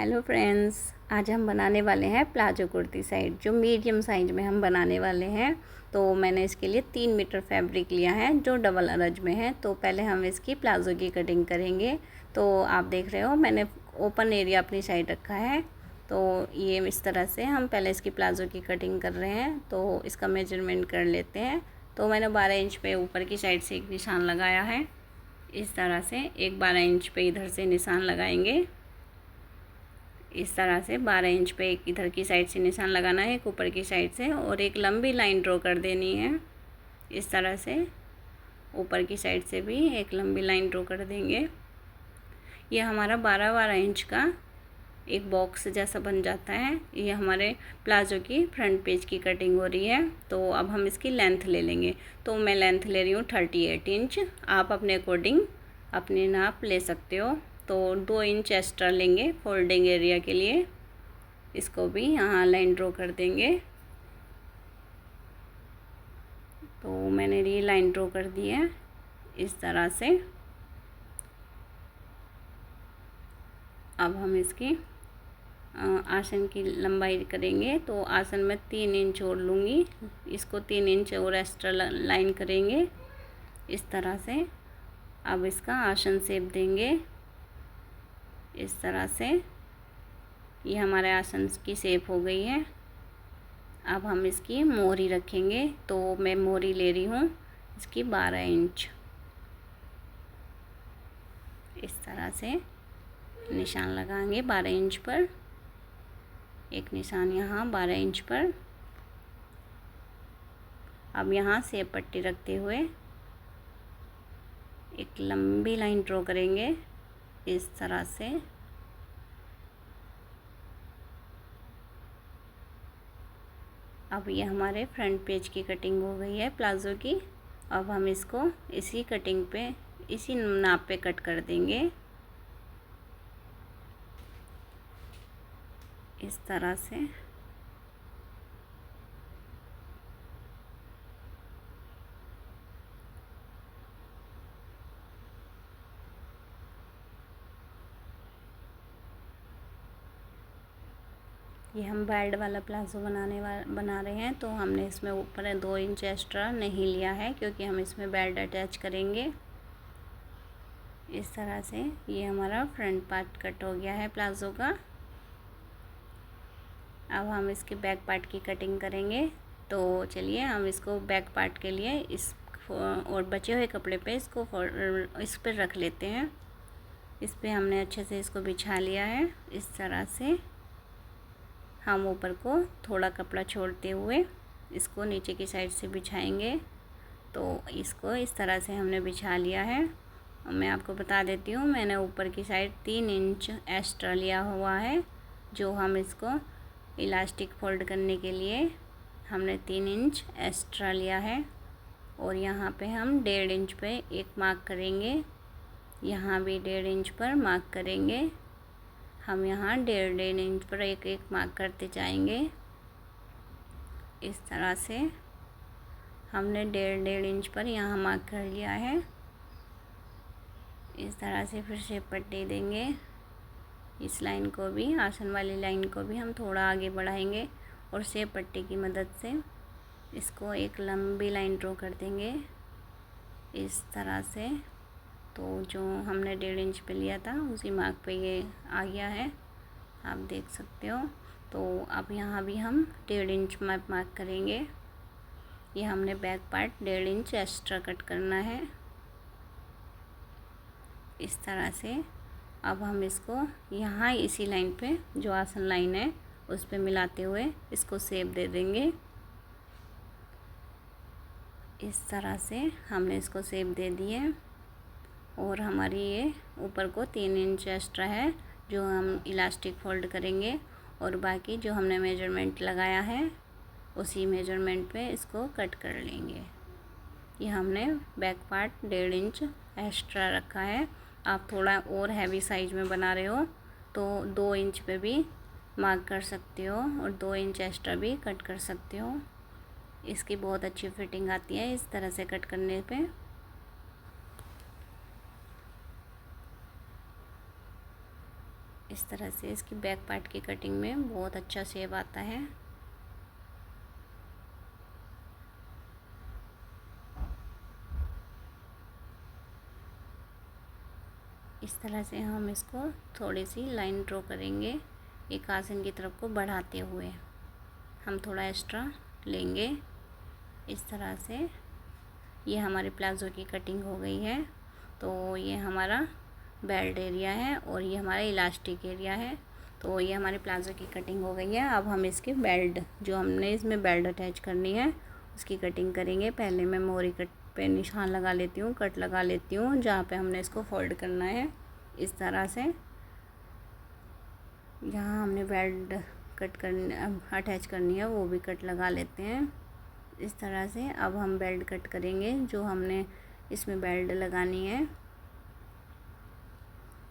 Hello friends, आज हम बनाने वाले हैं प्लाजो कुर्ती साइड जो मीडियम साइज में हम बनाने वाले हैं। तो मैंने इसके लिए 3 मीटर फैब्रिक लिया है जो डबल अरज में है। तो पहले हम इसकी प्लाजो की कटिंग करेंगे। तो आप देख रहे हो मैंने ओपन एरिया अपनी साइड रखा है। तो ये इस तरह से हम पहले इसकी प्लाजो की कटिंग कर रहे हैं। तो इसका मेजरमेंट कर लेते हैं। तो मैंने 12 इंच पे ऊपर की साइड से एक निशान लगाया है। इस तरह से एक 12 इंच पे इधर से निशान लगाएंगे। इस तरह से 12 इंच पे एक इधर की साइड से निशान लगाना है, एक ऊपर की साइड से, और एक लंबी लाइन ड्रॉ कर देनी है। इस तरह से ऊपर की साइड से भी एक लंबी लाइन ड्रॉ कर देंगे। ये हमारा 12-12 इंच का एक बॉक्स जैसा बन जाता है। ये हमारे प्लाजो की फ्रंट पेज की कटिंग हो रही है। तो अब हम इसकी लेंथ ले लेंगे। तो मैं लेंथ ले रही हूँ 38 इंच। आप अपने अकॉर्डिंग अपने नाप ले सकते हो। तो 2 इंच एक्स्ट्रा लेंगे फोल्डिंग एरिया के लिए। इसको भी यहाँ लाइन ड्रॉ कर देंगे। तो मैंने ये लाइन ड्रॉ कर दी है इस तरह से। अब हम इसकी आसन की लंबाई करेंगे। तो आसन में 3 इंच और लूँगी। इसको 3 इंच और एक्स्ट्रा लाइन करेंगे इस तरह से। अब इसका आसन शेप देंगे इस तरह से। ये हमारे आसन की शेप हो गई है। अब हम इसकी मोहरी रखेंगे। तो मैं मोहरी ले रही हूँ इसकी 12 इंच। इस तरह से निशान लगाएंगे 12 इंच पर। एक निशान यहाँ 12 इंच पर। अब यहाँ से पट्टी रखते हुए एक लंबी लाइन ड्रॉ करेंगे इस तरह से। अब ये हमारे फ्रंट पेज की कटिंग हो गई है प्लाजो की। अब हम इसको इसी कटिंग पे, इसी नाप पे कट कर देंगे इस तरह से। ये हम बेल्ट वाला प्लाजो बना रहे हैं। तो हमने इसमें ऊपर 2 इंच एक्स्ट्रा नहीं लिया है क्योंकि हम इसमें बेल्ट अटैच करेंगे इस तरह से। ये हमारा फ्रंट पार्ट कट हो गया है प्लाजो का। अब हम इसके बैक पार्ट की कटिंग करेंगे। तो चलिए हम इसको बैक पार्ट के लिए इस और बचे हुए कपड़े पे इसको इस पर रख लेते हैं। इस पे हमने अच्छे से इसको बिछा लिया है इस तरह से। हम ऊपर को थोड़ा कपड़ा छोड़ते हुए इसको नीचे की साइड से बिछाएंगे। तो इसको इस तरह से हमने बिछा लिया है। मैं आपको बता देती हूँ, मैंने ऊपर की साइड 3 इंच एक्स्ट्रा लिया हुआ है जो हम इसको इलास्टिक फोल्ड करने के लिए हमने 3 इंच एक्स्ट्रा लिया है। और यहाँ पे हम 1.5 इंच पे एक मार्क करेंगे। यहाँ भी 1.5 इंच पर मार्क करेंगे। हम यहाँ 1.5 इंच पर एक एक मार्क करते जाएंगे इस तरह से। हमने 1.5 इंच पर यहाँ मार्क कर लिया है इस तरह से। फिर से पट्टी देंगे। इस लाइन को भी, आसन वाली लाइन को भी हम थोड़ा आगे बढ़ाएंगे और शेप पट्टी की मदद से इसको एक लंबी लाइन ड्रॉ कर देंगे इस तरह से। तो जो हमने 1.5 इंच पे लिया था उसी मार्क पे ये आ गया है, आप देख सकते हो। तो अब यहाँ भी हम 1.5 इंच मार्क करेंगे। ये हमने back part 1.5 inch extra cut करना है इस तरह से। अब हम इसको यहाँ इसी लाइन पे, जो आसन लाइन है उस पे मिलाते हुए इसको शेप दे देंगे इस तरह से। हमने इसको शेप दे दी है। और हमारी ये ऊपर को 3 इंच एक्स्ट्रा है जो हम इलास्टिक फोल्ड करेंगे। और बाकी जो हमने मेजरमेंट लगाया है उसी मेजरमेंट पे इसको कट कर लेंगे। ये हमने बैक पार्ट 1.5 इंच एक्स्ट्रा रखा है। आप थोड़ा और हैवी साइज में बना रहे हो तो 2 इंच पे भी मार्क कर सकते हो और 2 इंच एक्स्ट्रा भी कट कर सकते हो। इसकी बहुत अच्छी फिटिंग आती है इस तरह से कट करने पे। इस तरह से इसकी बैक पार्ट की कटिंग में बहुत अच्छा शेप आता है। इस तरह से हम इसको थोड़ी सी लाइन ड्रॉ करेंगे, एक आसन की तरफ को बढ़ाते हुए हम थोड़ा एक्स्ट्रा लेंगे। इस तरह से ये हमारे प्लाज़ो की कटिंग हो गई है। तो ये हमारा बेल्ट एरिया है और ये हमारा इलास्टिक एरिया है। तो ये हमारे प्लाज़ो की कटिंग हो गई है। अब हम इसकी बेल्ट, जो हमने इसमें बेल्ट अटैच करनी है, उसकी कटिंग करेंगे। पहले मैं मोहरी कट पे निशान लगा लेती हूँ, कट लगा लेती हूँ जहाँ पे हमने इसको फोल्ड करना है। इस तरह से जहाँ हमने बेल्ट कट करनी अटैच करनी है वो भी कट लगा लेते हैं। इस तरह से अब हम बेल्ट कट करेंगे, जो हमने इसमें बेल्ट लगानी है।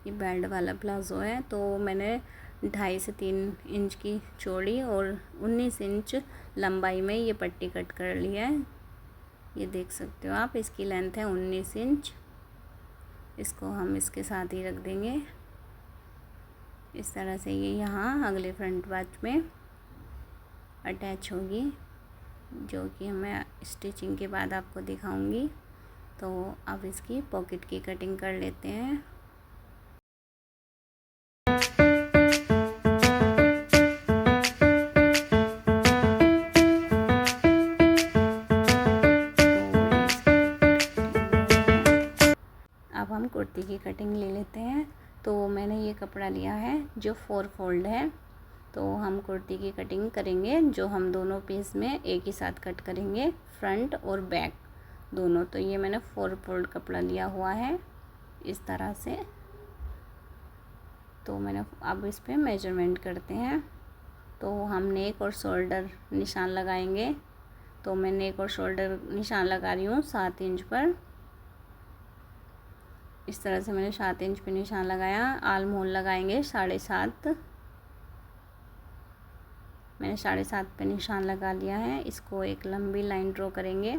ये बेल्ट वाला प्लाज़ो है, तो मैंने 2.5 से 3 इंच की चौड़ी और 19 इंच लंबाई में ये पट्टी कट कर ली है। ये देख सकते हो आप, इसकी लेंथ है 19 इंच। इसको हम इसके साथ ही रख देंगे। इस तरह से ये यहाँ अगले फ्रंट पार्ट में अटैच होगी, जो कि मैं स्टिचिंग के बाद आपको दिखाऊंगी। तो अब इसकी पॉकेट की कटिंग कर लेते हैं। अब हम कुर्ती की कटिंग ले लेते हैं। तो मैंने ये कपड़ा लिया है जो 4 फोल्ड है। तो हम कुर्ती की कटिंग करेंगे, जो हम दोनों पीस में एक ही साथ कट करेंगे, फ्रंट और बैक दोनों। तो ये मैंने 4 फोल्ड कपड़ा लिया हुआ है इस तरह से। तो मैंने अब इस पे मेजरमेंट करते हैं। तो हम नेक और शोल्डर निशान लगाएंगे। तो मैं नेक और शोल्डर निशान लगा रही हूँ 7 इंच पर। इस तरह से मैंने 7 इंच पे निशान लगाया। आर्म होल लगाएंगे 7.5। मैंने 7.5 पे निशान लगा लिया है। इसको एक लंबी लाइन ड्रॉ करेंगे।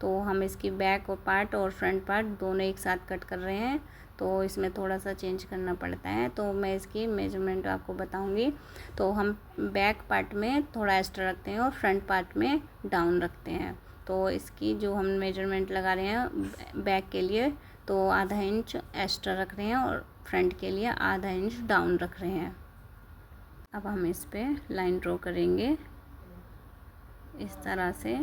तो हम इसकी बैक और पार्ट और फ्रंट पार्ट दोनों एक साथ कट कर रहे हैं, तो इसमें थोड़ा सा चेंज करना पड़ता है। तो मैं इसकी मेजरमेंट आपको बताऊंगी। तो हम बैक पार्ट में थोड़ा एक्स्ट्रा रखते हैं और फ्रंट पार्ट में डाउन रखते हैं। तो इसकी जो हम मेजरमेंट लगा रहे हैं बैक के लिए, तो आधा इंच एक्स्ट्रा रख रहे हैं और फ्रंट के लिए आधा इंच डाउन रख रहे हैं। अब हम इस पे लाइन ड्रॉ करेंगे। इस तरह से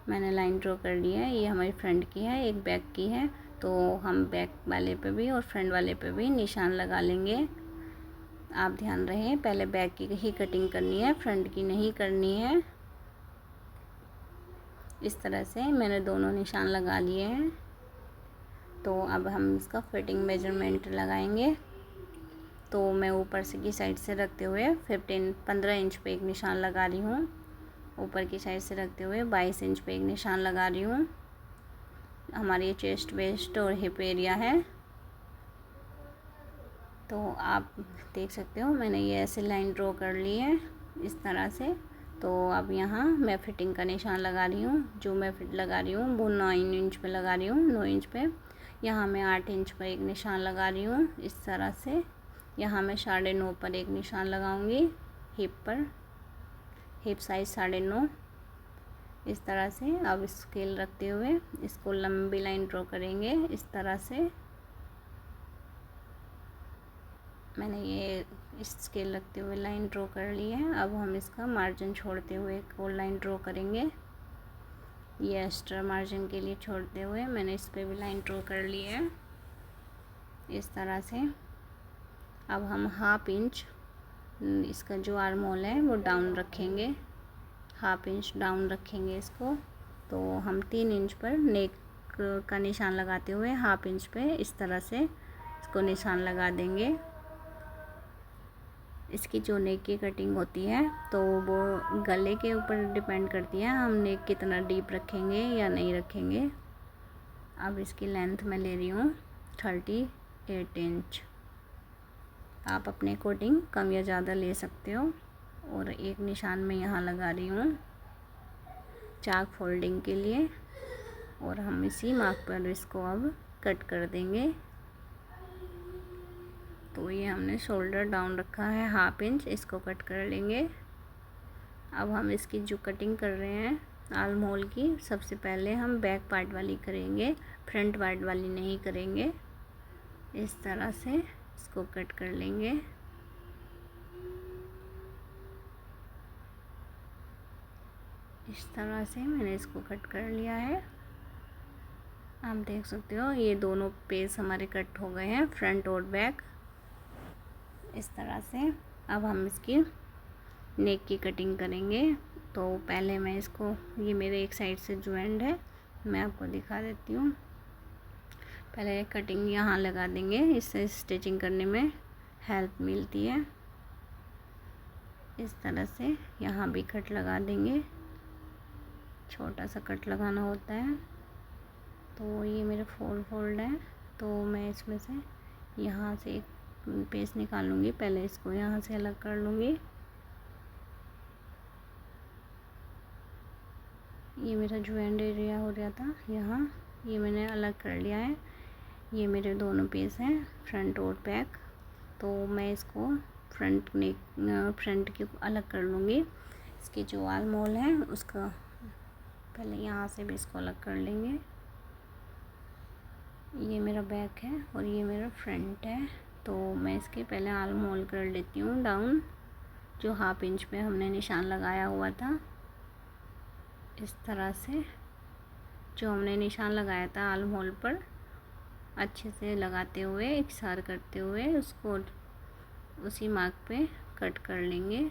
मैंने लाइन ड्रॉ कर ली है। ये हमारी फ्रंट की है, एक बैक की है। तो हम बैक वाले पे भी और फ्रंट वाले पे भी निशान लगा लेंगे। आप ध्यान रहे, पहले बैक की ही कटिंग करनी है, फ्रंट की नहीं करनी है। इस तरह से मैंने दोनों निशान लगा लिए हैं। तो अब हम इसका फिटिंग मेजरमेंट लगाएंगे। तो मैं ऊपर से की साइड से रखते हुए 15 इंच पे एक निशान लगा रही हूँ। ऊपर की साइड से रखते हुए 22 इंच पे एक निशान लगा रही हूँ। हमारी ये चेस्ट, वेस्ट और हिप एरिया है। तो आप देख सकते हो मैंने ये ऐसे लाइन ड्रॉ कर ली है इस तरह से। तो अब यहाँ मैं फिटिंग का निशान लगा रही हूँ। जो मैं फिट लगा रही हूँ वो 9 इंच पे लगा रही हूँ, 9 इंच पे। यहाँ मैं 8 इंच पर एक निशान लगा रही हूँ इस तरह से। यहाँ मैं 9.5 पर एक निशान लगाऊंगी हिप पर, हिप साइज 9.5 इस तरह से। अब स्केल रखते हुए इसको लंबी लाइन ड्रॉ करेंगे इस तरह से। मैंने ये स्केल रखते हुए लाइन ड्रॉ कर ली है। अब हम इसका मार्जिन छोड़ते हुए एक और लाइन ड्रॉ करेंगे। ये एक्स्ट्रा मार्जिन के लिए छोड़ते हुए मैंने इस पे भी लाइन ड्रॉ कर ली है इस तरह से। अब हम 1/2 इंच इसका जो आर्म होल है वो डाउन रखेंगे, 1/2 इंच डाउन रखेंगे इसको। तो हम 3 इंच पर नेक का निशान लगाते हुए 1/2 इंच पे इस तरह से इसको निशान लगा देंगे। इसकी जो नेक की कटिंग होती है तो वो गले के ऊपर डिपेंड करती है, हम नेक कितना डीप रखेंगे या नहीं रखेंगे। अब इसकी लेंथ मैं ले रही हूँ 38 इंच। आप अपने अकॉर्डिंग कम या ज़्यादा ले सकते हो। और एक निशान मैं यहाँ लगा रही हूँ चाक फोल्डिंग के लिए, और हम इसी मार्क पर इसको अब कट कर देंगे। तो ये हमने शोल्डर डाउन रखा है 1/2 इंच, इसको कट कर लेंगे। अब हम इसकी जो कटिंग कर रहे हैं आर्म होल की, सबसे पहले हम बैक पार्ट वाली करेंगे, फ्रंट पार्ट वाली नहीं करेंगे। इस तरह से इसको कट कर लेंगे। इस तरह से मैंने इसको कट कर लिया है। आप देख सकते हो ये दोनों पीस हमारे कट हो गए हैं, फ्रंट और बैक। इस तरह से अब हम इसकी नेक की कटिंग करेंगे। तो पहले मैं इसको, ये मेरे एक साइड से जो एंड है मैं आपको दिखा देती हूँ। पहले कटिंग यहाँ लगा देंगे, इससे स्टिचिंग करने में हेल्प मिलती है। इस तरह से यहाँ भी कट लगा देंगे, छोटा सा कट लगाना होता है। तो ये मेरे 4 फोल्ड है, तो मैं इसमें से यहाँ से एक पीस निकालूंगी। पहले इसको यहाँ से अलग कर लूँगी। ये मेरा जो एंड एरिया हो रहा था यहाँ, ये मैंने अलग कर लिया है। ये मेरे दोनों पीस हैं, फ्रंट और बैक। तो मैं इसको फ्रंट की अलग कर लूँगी। इसकी जो आर्म होल है उसका पहले यहाँ से भी इसको अलग कर लेंगे। ये मेरा बैक है और ये मेरा फ्रंट है। तो मैं इसके पहले आर्म होल कर लेती हूँ डाउन, जो 1/2 इंच पे हमने निशान लगाया हुआ था। इस तरह से जो हमने निशान लगाया था आर्म होल पर, अच्छे से लगाते हुए, इकसार करते हुए उसको उसी मार्क पे कट कर लेंगे।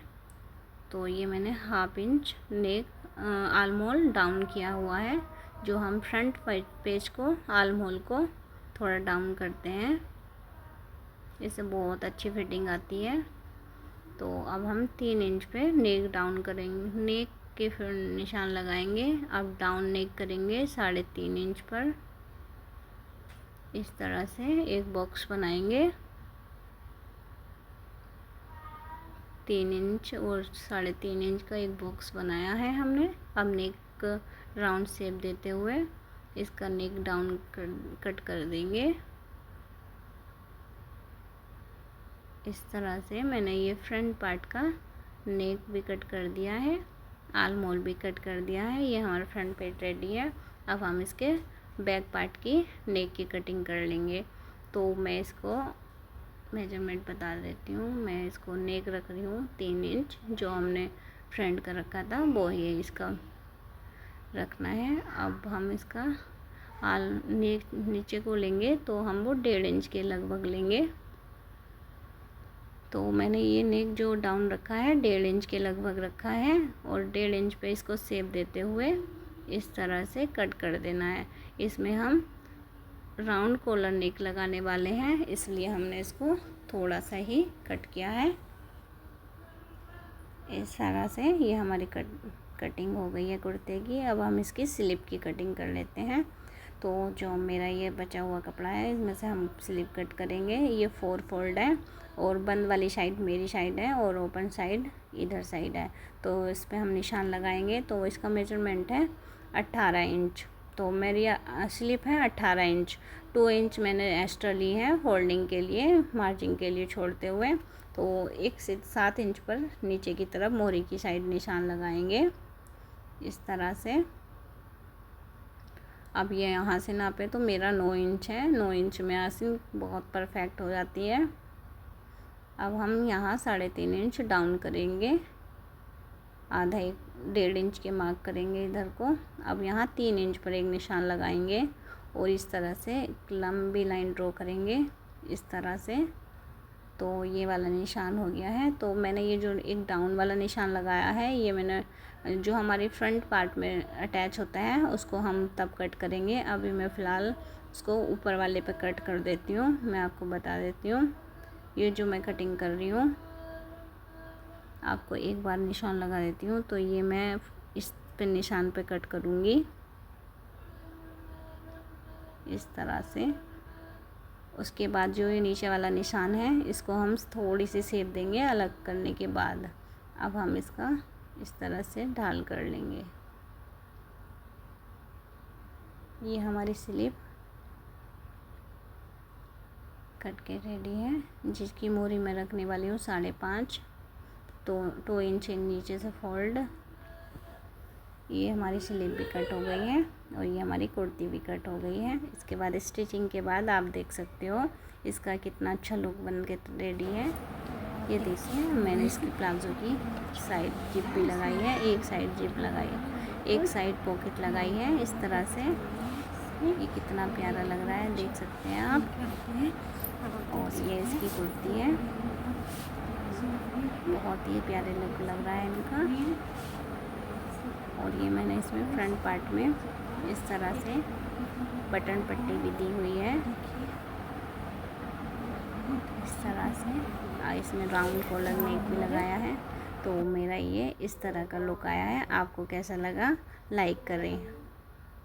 तो ये मैंने 1/2 इंच नेक आर्म होल डाउन किया हुआ है। जो हम फ्रंट पेज को, आर्म होल को थोड़ा डाउन करते हैं, इससे बहुत अच्छी फिटिंग आती है। तो अब हम 3 इंच पे नेक डाउन करेंगे, नेक के फिर निशान लगाएंगे। अब डाउन नेक करेंगे 3.5 इंच पर। इस तरह से एक बॉक्स बनाएंगे, 3 इंच और 3.5 इंच का एक बॉक्स बनाया है हमने। अब नेक राउंड शेप देते हुए इसका नेक डाउन कट कर देंगे। इस तरह से मैंने ये फ्रंट पार्ट का नेक भी कट कर दिया है, आर्म होल भी कट कर दिया है। ये हमारा फ्रंट पेज रेडी है। अब हम इसके बैक पार्ट की नेक की कटिंग कर लेंगे। तो मैं इसको मेजरमेंट बता देती हूँ। मैं इसको नेक रख रही हूँ 3 इंच, जो हमने फ्रंट का रखा था वो ही इसका रखना है। अब हम इसका नेक नीचे को लेंगे तो हम वो 1.5 इंच के लगभग लेंगे। तो मैंने ये नेक जो डाउन रखा है 1.5 इंच के लगभग रखा है, और 1.5 इंच पे इसको शेप देते हुए इस तरह से कट कर देना है। इसमें हम राउंड कॉलर नेक लगाने वाले हैं, इसलिए हमने इसको थोड़ा सा ही कट किया है। इस तरह से ये हमारी कटिंग हो गई है कुर्ते की। अब हम इसकी स्लिप की कटिंग कर लेते हैं। तो जो मेरा ये बचा हुआ कपड़ा है इसमें से हम स्लिप कट करेंगे। ये 4 फोल्ड है और बंद वाली साइड मेरी साइड है और ओपन साइड इधर साइड है। तो इस पर हम निशान लगाएंगे। तो इसका मेजरमेंट है 18 इंच। तो मेरी स्लिप है 18 इंच। 2 इंच मैंने एक्स्ट्रा ली है होल्डिंग के लिए, मार्जिंग के लिए छोड़ते हुए। तो 1 से 7 इंच पर नीचे की तरफ मोहरी की साइड निशान लगाएंगे इस तरह से। अब ये यहाँ से नापे तो मेरा 9 इंच है। 9 इंच में आसिन बहुत परफेक्ट हो जाती है। अब हम यहाँ 3.5 इंच डाउन करेंगे, आधा 1.5 इंच के मार्क करेंगे इधर को। अब यहाँ 3 इंच पर एक निशान लगाएंगे और इस तरह से एक लंबी लाइन ड्रॉ करेंगे इस तरह से। तो ये वाला निशान हो गया है। तो मैंने ये जो एक डाउन वाला निशान लगाया है, ये मैंने जो हमारी फ्रंट पार्ट में अटैच होता है उसको हम तब कट करेंगे। अभी मैं फ़िलहाल उसको ऊपर वाले पे कट कर देती हूँ। मैं आपको बता देती हूँ ये जो मैं कटिंग कर रही हूँ, आपको एक बार निशान लगा देती हूँ। तो ये मैं इस पे निशान पे कट करूँगी इस तरह से। उसके बाद जो ये नीचे वाला निशान है इसको हम थोड़ी सी शेप देंगे अलग करने के बाद। अब हम इसका इस तरह से ढाल कर लेंगे। ये हमारी स्लिप कट के रेडी है, जिसकी मोरी मैं रखने वाली हूँ 5.5, तो 2 इंच नीचे से फोल्ड। ये हमारी स्लीव भी कट हो गई है और ये हमारी कुर्ती भी कट हो गई है। इसके बाद स्टिचिंग के बाद आप देख सकते हो इसका कितना अच्छा लुक बन के रेडी है। ये देखिए मैंने इसकी प्लाजो की साइड जिप भी लगाई है, एक साइड जिप लगाई है, एक साइड पॉकेट लगाई है इस तरह से। ये कितना प्यारा लग रहा है, देख सकते हैं आप। और ये इसकी कुर्ती है, बहुत ही प्यारे लुक लग रहा है इनका। और ये मैंने इसमें फ्रंट पार्ट में इस तरह से बटन पट्टी भी दी हुई है, इस तरह से। इसमें राउंड कॉलर नेक भी लगाया है। तो मेरा ये इस तरह का लुक आया है। आपको कैसा लगा लाइक करें।